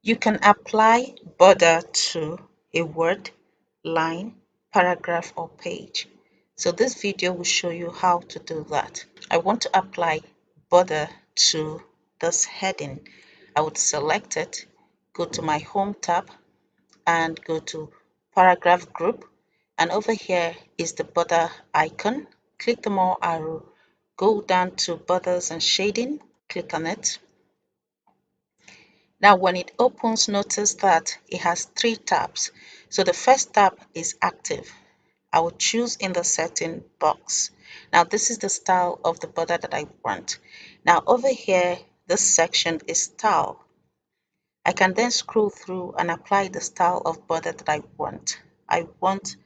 You can apply border to a word, line, paragraph, or page. So this video will show you how to do that. I want to apply border to this heading. I would select it, go to my home tab and go to paragraph group, and over here is the border icon. Click the more arrow, go down to borders and shading, click on it. Now when it opens, notice that it has 3 tabs. So the first tab is active. I will choose in the setting box. Now this is the style of the border that I want. Now over here, this section is style. I can then scroll through and apply the style of border that I want. I want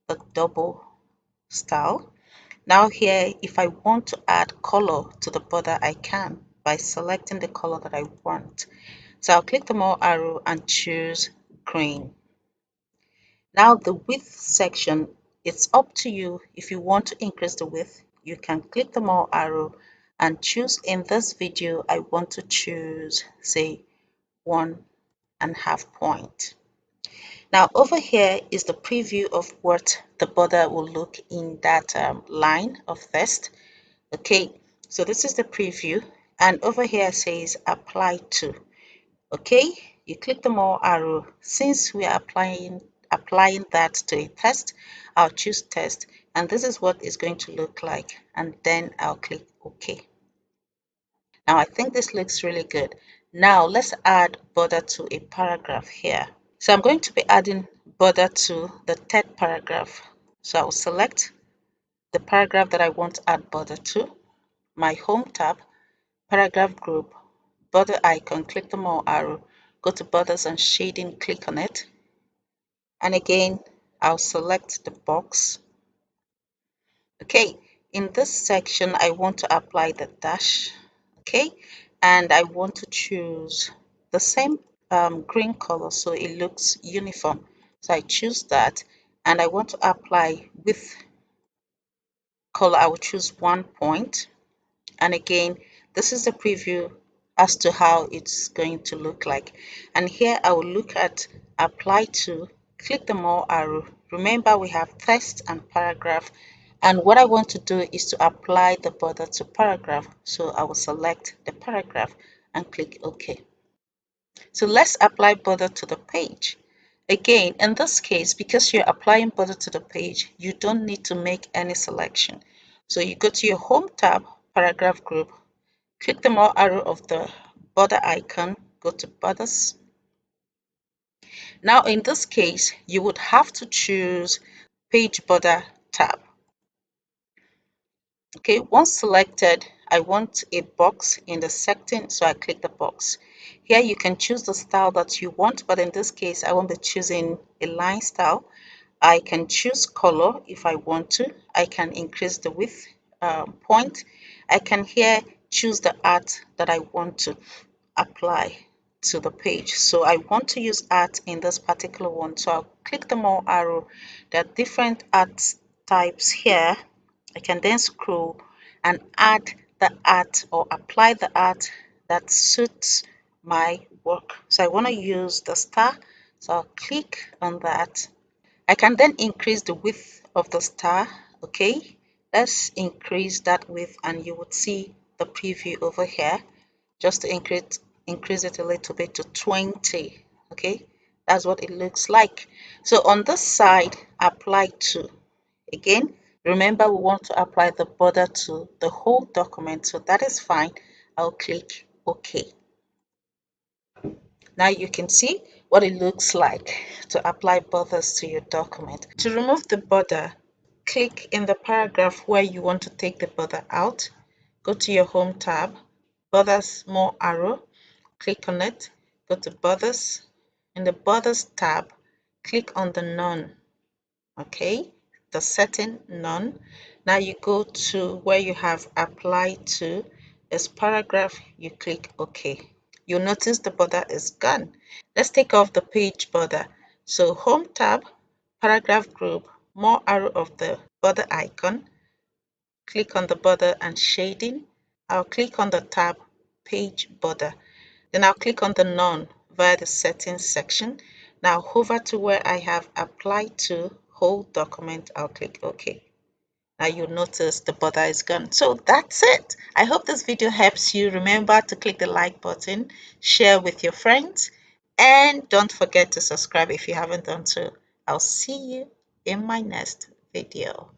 the double style. Now here, if I want to add color to the border, I can by selecting the color that I want. So I'll click the more arrow and choose green. Now the width section, it's up to you. If you want to increase the width, you can click the more arrow and choose. In this video, I want to choose, say, 1.5 point. Now over here is the preview of what the border will look in that line of text. Okay, so this is the preview, and over here says apply to. Okay, you click the more arrow. Since we are applying that to a text, I'll choose text, and this is what it's going to look like, and then I'll click OK. Now I think this looks really good. Now let's add border to a paragraph here. So I'm going to be adding border to the 3rd paragraph. So I'll select the paragraph that I want to add border to, my home tab, paragraph group, border icon, click the more arrow, go to borders and shading, click on it. And again, I'll select the box. Okay, in this section, I want to apply the dash. Okay, and I want to choose the same green color so it looks uniform. So I choose that, and I want to apply with color. I will choose 1 point, and again, this is the preview as to how it's going to look like. And here I will look at apply to, click the more arrow. Remember, we have text and paragraph, and what I want to do is to apply the border to paragraph. So I will select the paragraph and click OK. So let's apply border to the page. Again, in this case, because you're applying border to the page, you don't need to make any selection. So you go to your home tab, paragraph group, click the more arrow of the border icon, go to borders. Now in this case, you would have to choose page border tab. Okay, once selected, I want a box in the section, so I click the box. Here you can choose the style that you want, but in this case, I won't be choosing a line style. I can choose color if I want to. I can increase the width point. I can here choose the art that I want to apply to the page. So I want to use art in this particular one. So I'll click the more arrow. There are different art types here. I can then scroll and add the art or apply the art that suits my work. So I want to use the star. So I'll click on that. I can then increase the width of the star. Okay, let's increase that width and you would see the preview over here. Just to increase it a little bit to 20. Okay, that's what it looks like. So on this side, apply to. Again, remember we want to apply the border to the whole document, so that is fine. I'll click OK. Now you can see what it looks like to apply borders to your document. To remove the border, click in the paragraph where you want to take the border out. Go to your home tab, borders more arrow, click on it, go to borders. In the borders tab, click on the none. Okay, the setting none. Now you go to where you have applied to this paragraph, you click OK. You'll notice the border is gone. Let's take off the page border. So home tab, paragraph group, more arrow of the border icon, click on the border and shading. I'll click on the tab page border. Then I'll click on the none. via the settings section. Now hover to where I have applied to whole document. I'll click OK. Now you'll notice the border is gone. So that's it. I hope this video helps you. Remember to click the like button, share with your friends, and don't forget to subscribe if you haven't done so. I'll see you in my next video.